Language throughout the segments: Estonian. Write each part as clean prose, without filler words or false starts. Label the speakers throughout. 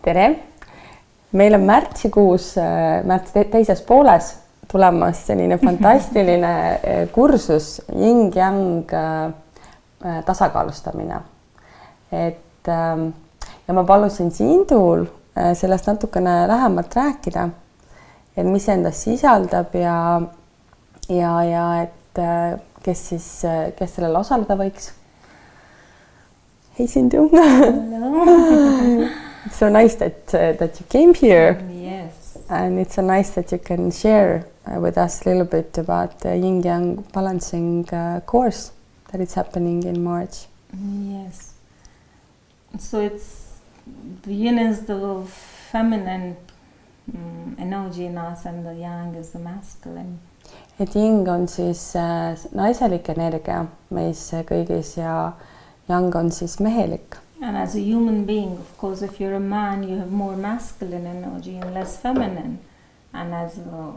Speaker 1: Tere! Meil on märtsikuus, märtsi teises pooles tulemas selline fantastiline kursus Yin-Yang tasakaalustamine. Ja ma palusin Sindul sellest natukene lähemalt rääkida, et mis endas sisaldab ja et kes sellel osaleda võiks. Hey Sindu!
Speaker 2: Hello!
Speaker 1: It's so nice that you came here.
Speaker 2: Yes.
Speaker 1: And it's so nice that you can share with us a little bit about the Yin-Yang balancing course that is happening in March.
Speaker 2: Yes. So it's the yin is the feminine energy in us and the yang is the masculine.
Speaker 1: Et Yin on siis naiselik energia meis kõigis ja yang on siis mehelik.
Speaker 2: And as a human being, of course, if you're a man, you have more masculine energy and less feminine. And as a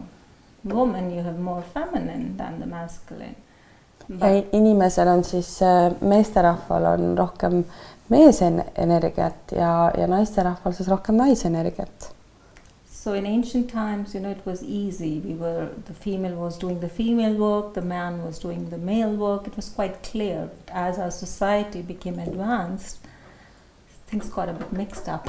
Speaker 2: woman, you have more feminine than the masculine.
Speaker 1: Ja inimesel on siis, meesterahval on rohkem meesenergiat ja naisterahval siis rohkem naisenergiat.
Speaker 2: So in ancient times, it was easy. The female was doing the female work, the man was doing the male work. It was quite clear. But as our society became advanced, things got a bit mixed up.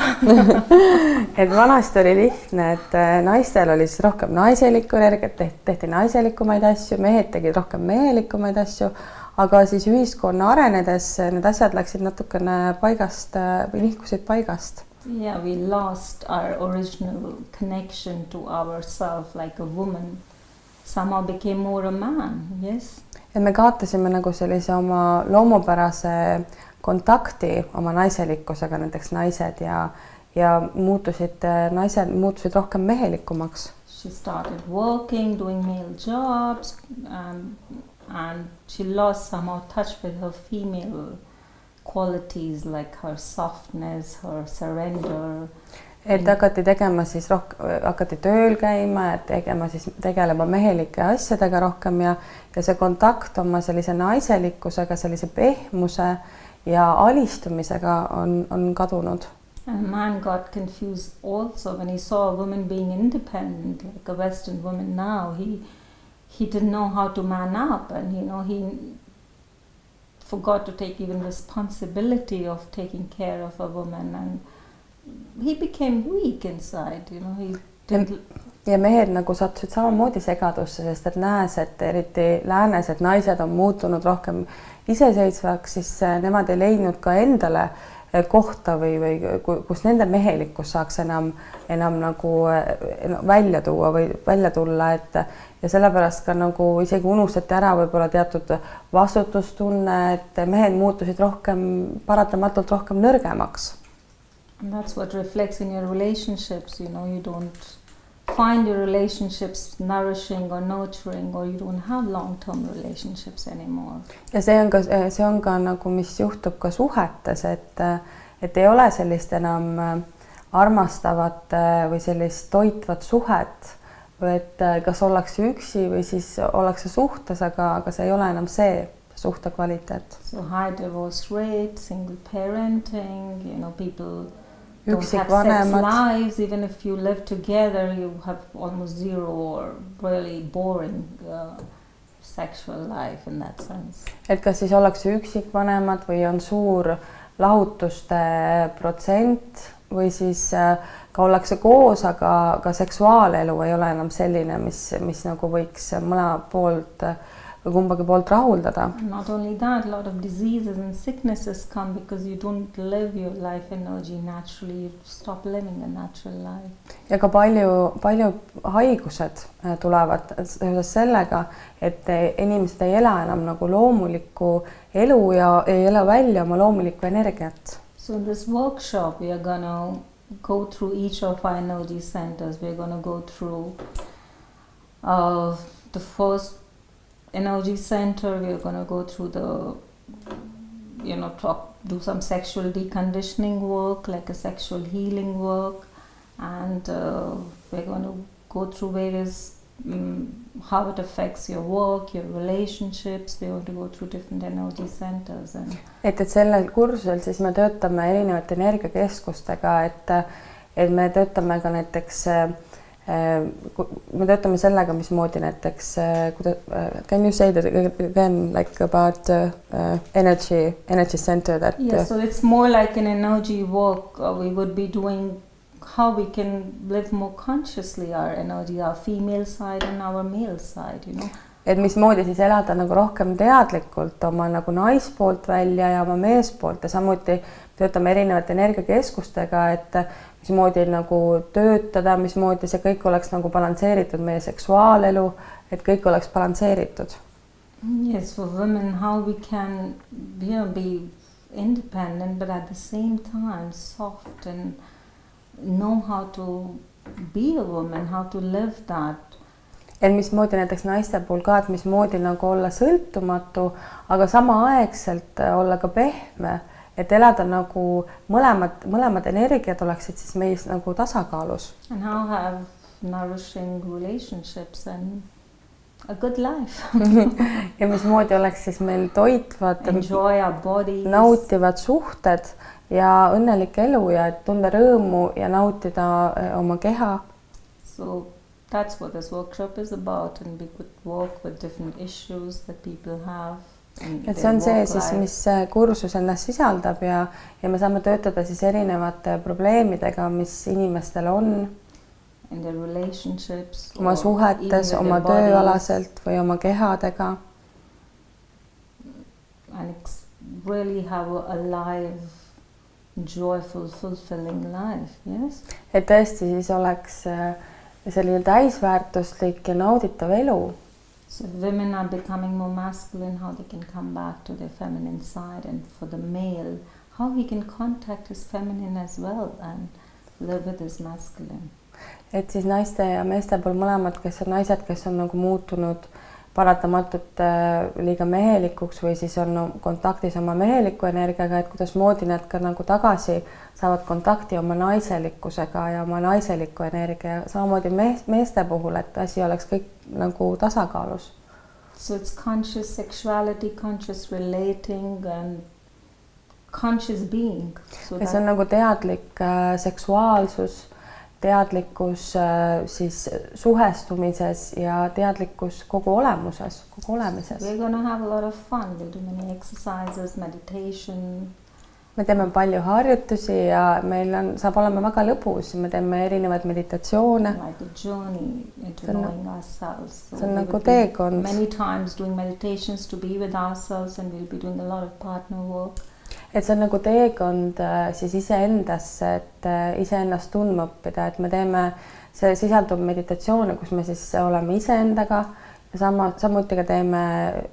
Speaker 1: Et vanasti oli lihtne, et naistel oli siis rohkem naiselikku energiat, tehti naiselikumaid asju, mehed tegid rohkem mehelikumaid asju, aga siis ühiskonna arenedes need asjad läksid natukene paigast või nihkusid paigast.
Speaker 2: Yeah, we lost our original connection to ourselves like a woman. Somehow became more a man, yes?
Speaker 1: Et me kaotasime nagu sellise oma loomupärase kontakti oma naiselikkusega, näiteks naised ja naised muutusid rohkem mehelikumaks.
Speaker 2: She started working, doing male jobs, and she lost somehow touch with her female qualities like her softness, her surrender. Et
Speaker 1: hakati tegema siis hakati tööl käima ja tegelema mehelike asjadega rohkem ja see kontakt oma sellise naiselikkusega, sellise pehmuse ja alistumisega on kadunud.
Speaker 2: And man got confused also when he saw a woman being independent, like a Western woman now. He didn't know how to man up, and he forgot to take even responsibility of taking care of a woman, and he became weak inside.
Speaker 1: Ja mehed nagu sattusid samamoodi segadusse, sest et näes, et eriti läänes, et naised on muutunud rohkem iseseisvaks, siis nemad ei leidnud ka endale kohta või kus nende mehelikkus saaks enam nagu välja tuua või välja tulla, ja sellepärast ka nagu isegi unustati ära võib-olla teatud vastutustunne, et mehed muutusid paratamatult rohkem nõrgemaks.
Speaker 2: And that's what reflects in your relationships, you don't find your relationships nourishing or nurturing, or you don't have long-term relationships anymore.
Speaker 1: Ja see on ka nagu, mis juhtub ka suhetes, et ei ole sellist enam armastavat või sellist toitvat suhet, või et kas ollakse üksi või siis ollakse suhtes, aga see ei ole enam see suhte kvaliteet.
Speaker 2: So high divorce rate, single parenting, people don't have
Speaker 1: sex
Speaker 2: lives. Even if you live together, you have almost zero or really boring sexual life in that sense.
Speaker 1: Et kas siis ollakse üksikvanemad või on suur lahutuste protsent või siis ka ollakse koos, aga seksuaalelu ei ole enam selline, mis nagu võiks mõlema poolt või kumbagi poolt rahuldada.
Speaker 2: Not only that, a lot of diseases and sicknesses come because you don't live your life energy naturally. You stop living a natural life.
Speaker 1: Ja ka palju haigused tulevad seoses sellega, et inimesed ei ela enam nagu loomulikku elu ja ei ela välja oma loomulikku energiat.
Speaker 2: So in this workshop, we are going to go through each of our energy centers. We are going to go through the first energy center. We are going to go through do some sexual deconditioning work, like a sexual healing work. And we're going to go through various how it affects your work, your relationships. We want to go through different energy centers. Et
Speaker 1: sellel kursusel siis me töötame erinevate energiakeskustega, et me töötame ka näiteks me töötame sellega, mismoodi näiteks can you say that again like about energy center that
Speaker 2: yeah, so it's more like an energy work. We would be doing how we can live more consciously our energy, our female side and our male side, you know.
Speaker 1: Et mismoodi siis elada nagu rohkem teadlikult oma nagu naispoolt välja ja oma meespoolt ja samuti töötame erinevate energiakeskustega, et mismoodi nagu töötada, mismoodi see kõik oleks nagu balansseeritud meie seksuaalelu, et kõik oleks balansseeritud.
Speaker 2: Yes, for women, how we can be independent, but at the same time soft and know how to be a woman, how to live that.
Speaker 1: Et mismoodi näiteks naiste puhul ka, et mismoodi nagu olla sõltumatu, aga samaaegselt olla ka pehme, et elada nagu mõlemad energiat oleksid siis meis nagu tasakaalus.
Speaker 2: And how have nourishing relationships and a good life.
Speaker 1: Ja mismoodi oleks siis meil toitvad,
Speaker 2: enjoy our bodies,
Speaker 1: nautivad suhted ja õnnelik elu ja tunda rõõmu ja nautida oma keha.
Speaker 2: So that's what this workshop is about, and we could work with different issues that people have.
Speaker 1: Et see on see siis, mis kursus endas sisaldab ja me saame töötada siis erinevate probleemidega, mis inimestel on.
Speaker 2: In their relationships,
Speaker 1: oma suhetes, oma tööalaselt või oma kehadega.
Speaker 2: And really have a live, joyful, fulfilling life, yes? Et
Speaker 1: tõesti siis oleks selline täisväärtuslik ja nauditav elu.
Speaker 2: So women are becoming more masculine, how they can come back to their feminine side, and for the male, how he can contact his feminine as well and live with his masculine. Et siis naiste ja meeste pool mõlemad, kes on naised, kes on nagu muutunud paratamatult liiga mehelikuks või siis on kontaktis oma meheliku energiaga, et kuidas moodi nad ka nagu tagasi saavad kontakti oma naiselikkusega ja oma naiseliku energia. Samamoodi meeste puhul, et asi oleks kõik nagu tasakaalus. So it's conscious sexuality, conscious relating and conscious being. So ja see on nagu teadlik seksuaalsus, teadlikkus siis suhestumises ja teadlikkus kogu olemuses, kogu olemises. We're going to have a lot of fun. We'll do many exercises, meditation. Me teeme palju harjutusi ja meil saab olema väga lõbus. Me teeme erinevaid meditatsioone. Like a journey into knowing ourselves. See on nagu teekond. Many times doing meditations to be with ourselves, and we'll be doing a lot of partner work. Et see on nagu teekond siis iseendasse, et iseennast tundma õppida, et me teeme, see sisaldub meditatsioone, kus me siis oleme iseendaga ja samuti ka teeme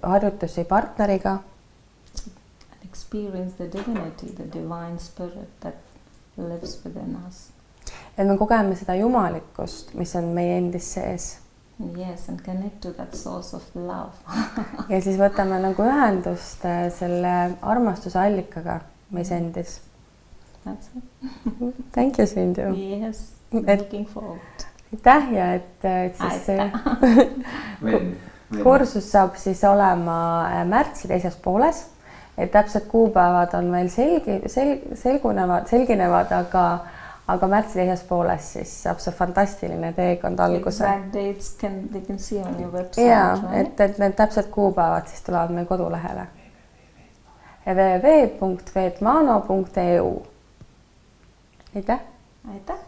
Speaker 2: harjutusi partneriga. Experience the divinity, the divine spirit that lives within us. Et me kogeme seda jumalikkust, mis on meie endis sees. Yes, and connect to that source of love. Ja siis võtame nagu ühendust selle armastuse allikaga meis endis. That's it. Thank you, Sindu. Yes, looking forward. Aitäh ja et siis see kursus saab siis olema märtsi teises pooles. Et täpselt kuupäevad on meil selginevad, aga märtsi teises pooles siis saab see fantastiline teekond alguse. Exact dates they can see on your website. Ja, right? et need täpselt kuupäevad siis tulevad meie kodulehele. www.vetmano.eu. Aitäh! Aitäh!